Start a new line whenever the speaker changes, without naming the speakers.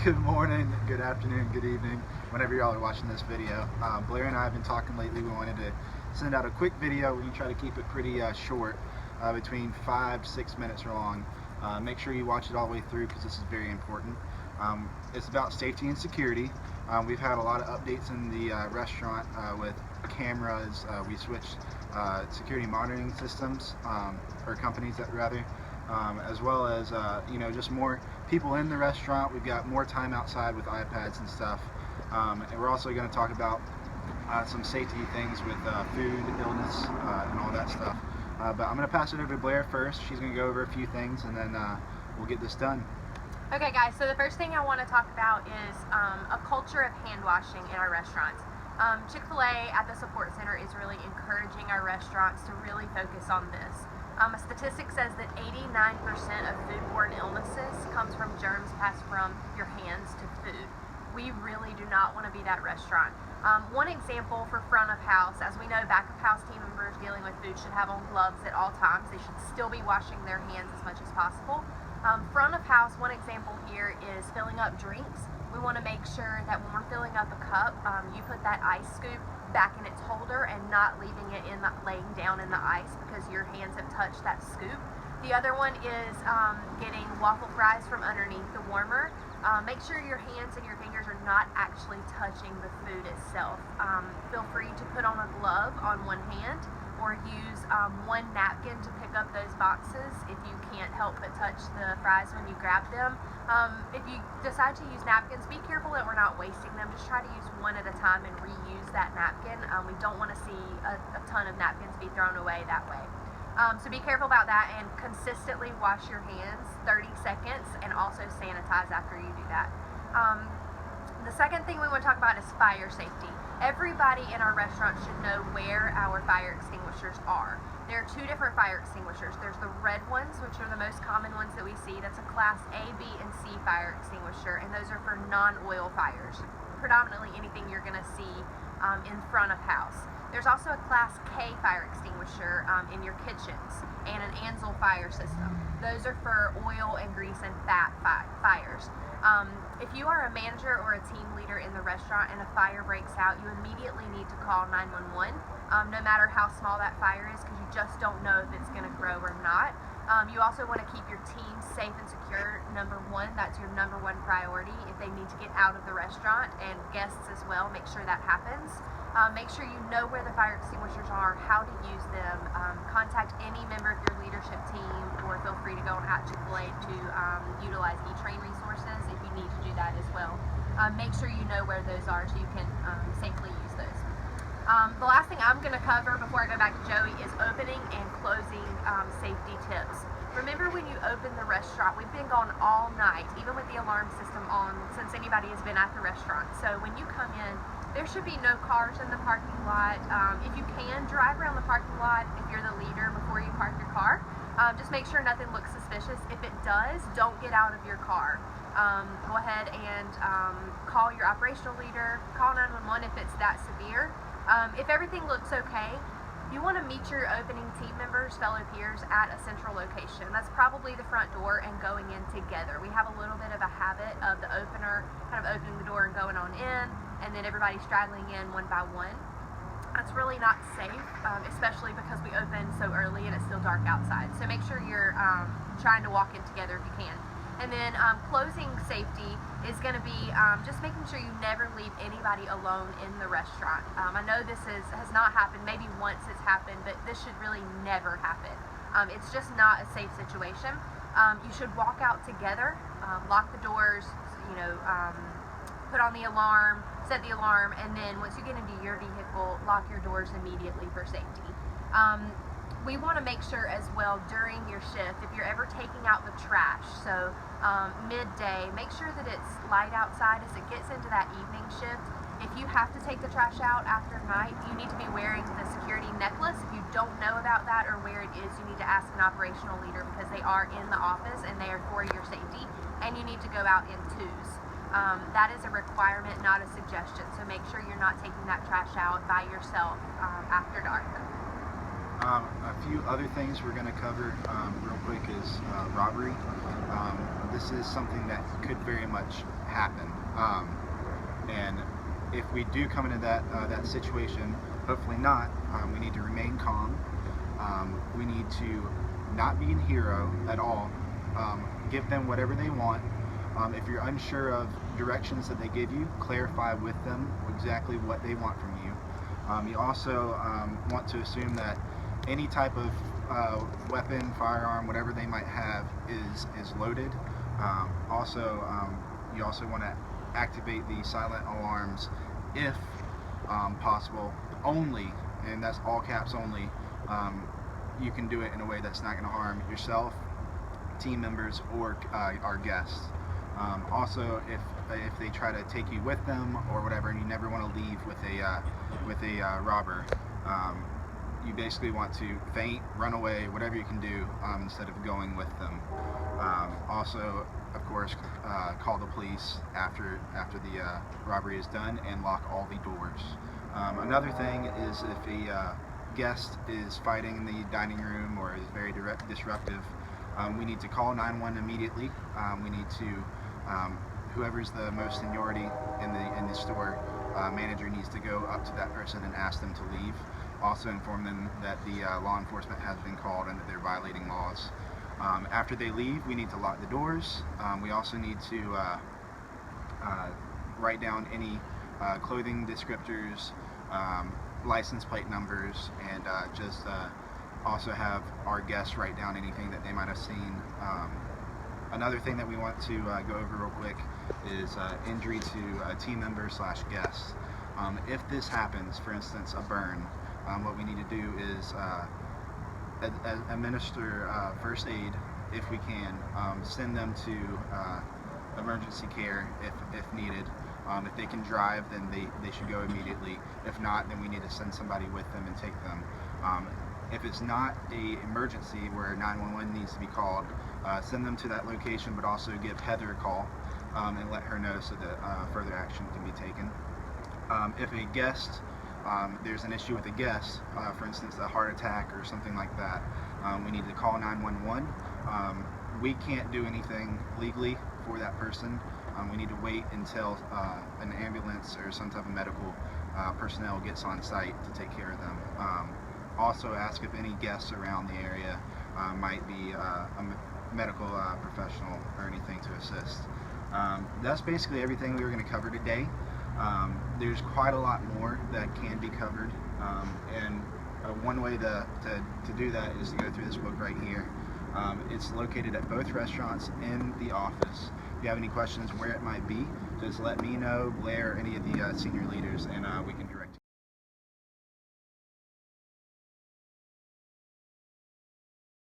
Good morning, good afternoon, good evening, whenever y'all are watching this video. Blair and I have been talking lately. We wanted to send out a quick video. We're going to try to keep it pretty short, between 5 to 6 minutes long. Make sure you watch it all the way through because this is very important. It's about safety and security. We've had a lot of updates in the restaurant with cameras. We switched security monitoring systems, or companies that rather. As well as just more people in the restaurant. We've got more time outside with iPads and stuff, and we're also going to talk about some safety things with food, illness, and all that stuff. But I'm going to pass it over to Blair first. She's going to go over a few things, and then we'll get this done.
Okay guys, so the first thing I want to talk about is a culture of hand washing in our restaurants. Chick-fil-A at the support center is really encouraging our restaurants to really focus on this. A statistic says that 89% of foodborne illnesses comes from germs passed from your hands to food. We really do not want to be that restaurant. One example for front of house, as we know, back of house team members dealing with food should have on gloves at all times. They should still be washing their hands as much as possible. Front of house, one example here is filling up drinks. We want to make sure that when we're filling up a cup, you put that ice scoop back in its holder and not leaving it laying down in the ice because your hands have touched that scoop. The other one is getting waffle fries from underneath the warmer. Make sure your hands and your fingers are not actually touching the food itself. Feel free to put on a glove on one hand or use one napkin to pick up those boxes if you can't help but touch the fries when you grab them. If you decide to use napkins, be careful that we're not wasting them. Just try to use one at a time and reuse that napkin. We don't want to see a ton of napkins be thrown away that way. So be careful about that and consistently wash your hands 30 seconds and also sanitize after you do that. The second thing we want to talk about is fire safety. Everybody in our restaurant should know where our fire extinguishers are. There are two different fire extinguishers. There's the red ones, which are the most common ones that we see. That's a class A, B, and C fire extinguisher, and those are for non-oil fires. Predominantly anything you're going to see in front of house. There's also a class K fire extinguisher in your kitchens and an Ansul fire system. Those are for oil and grease and fat fires. If you are a manager or a team leader in the restaurant and a fire breaks out, you immediately need to call 911, no matter how small that fire is, because you just don't know if it's going to grow or not. You also want to keep your team safe and secure. Number one, that's your number one priority. If they need to get out of the restaurant, and guests as well, make sure that happens. Make sure you know where the fire extinguishers are, how to use them. Contact any member of your leadership team, or feel free to go on Chick-fil-A to utilize E-Train resources if you need to do that as well. Make sure you know where those are so you can safely use those. The last thing I'm going to cover before I go back to Joey is opening and closing safety tips. Remember, when you open the restaurant, we've been gone all night, even with the alarm system on, since anybody has been at the restaurant. So when you come in, there should be no cars in the parking lot. If you can, drive around the parking lot if you're the leader before you park your car. Just make sure nothing looks suspicious. If it does, don't get out of your car. Go ahead and call your operational leader, call 911 if it's that severe. If everything looks okay, you want to meet your opening team members, fellow peers, at a central location. That's probably the front door and going in together. We have a little bit of a habit of the opener kind of opening the door and going on in, and then everybody straggling in one by one. That's really not safe, especially because we open so early and it's still dark outside. So make sure you're trying to walk in together if you can. And then closing safety is going to be just making sure you never leave anybody alone in the restaurant. I know this has not happened, maybe once it's happened, but this should really never happen. It's just not a safe situation. You should walk out together, lock the doors, put on the alarm, set the alarm, and then once you get into your vehicle, lock your doors immediately for safety. We want to make sure as well during your shift, if you're ever taking out the trash, so midday, make sure that it's light outside as it gets into that evening shift. If you have to take the trash out after night, you need to be wearing the security necklace. If you don't know about that or where it is, you need to ask an operational leader because they are in the office and they are for your safety, and you need to go out in twos. That is a requirement, not a suggestion, so make sure you're not taking that trash out by yourself after dark.
A few other things we're going to cover real quick is robbery. this is something that could very much happen. And if we do come into that situation, hopefully not, we need to remain calm. We need to not be a hero at all. Give them whatever they want. If you're unsure of directions that they give you, clarify with them exactly what they want from you. You also want to assume that any type of weapon, firearm, whatever they might have is loaded. You also want to activate the silent alarms if possible. Only, and that's all caps only, you can do it in a way that's not going to harm yourself, team members, or our guests. Also, if they try to take you with them or whatever, and you never want to leave with a robber, you basically want to faint, run away, whatever you can do, instead of going with them. Also, of course, call the police after the robbery is done, and lock all the doors. Another thing is if a guest is fighting in the dining room or is very disruptive, we need to call 911 immediately. We need to, whoever's the most seniority in the store, manager needs to go up to that person and ask them to leave. Also inform them that the law enforcement has been called and that they're violating laws. After they leave, we need to lock the doors. We also need to write down any clothing descriptors, license plate numbers, and just also have our guests write down anything that they might have seen. Another thing that we want to go over real quick is injury to a team member / guest. If this happens, for instance, a burn, what we need to do is administer first aid if we can, send them to emergency care if needed. If they can drive, then they should go immediately. If not, then we need to send somebody with them and take them. If it's not an emergency where 911 needs to be called, send them to that location, but also give Heather a call and let her know so that further action can be taken. If a guest, there's an issue with a guest, for instance a heart attack or something like that, we need to call 911. We can't do anything legally for that person. We need to wait until an ambulance or some type of medical personnel gets on site to take care of them. Also ask if any guests around the area might be a medical professional or anything to assist. That's basically everything we were going to cover today. There's quite a lot more that can be covered, and one way to do that is to go through this book right here. It's located at both restaurants and the office. If you have any questions where it might be, just let me know, Blair, or any of the senior leaders, and we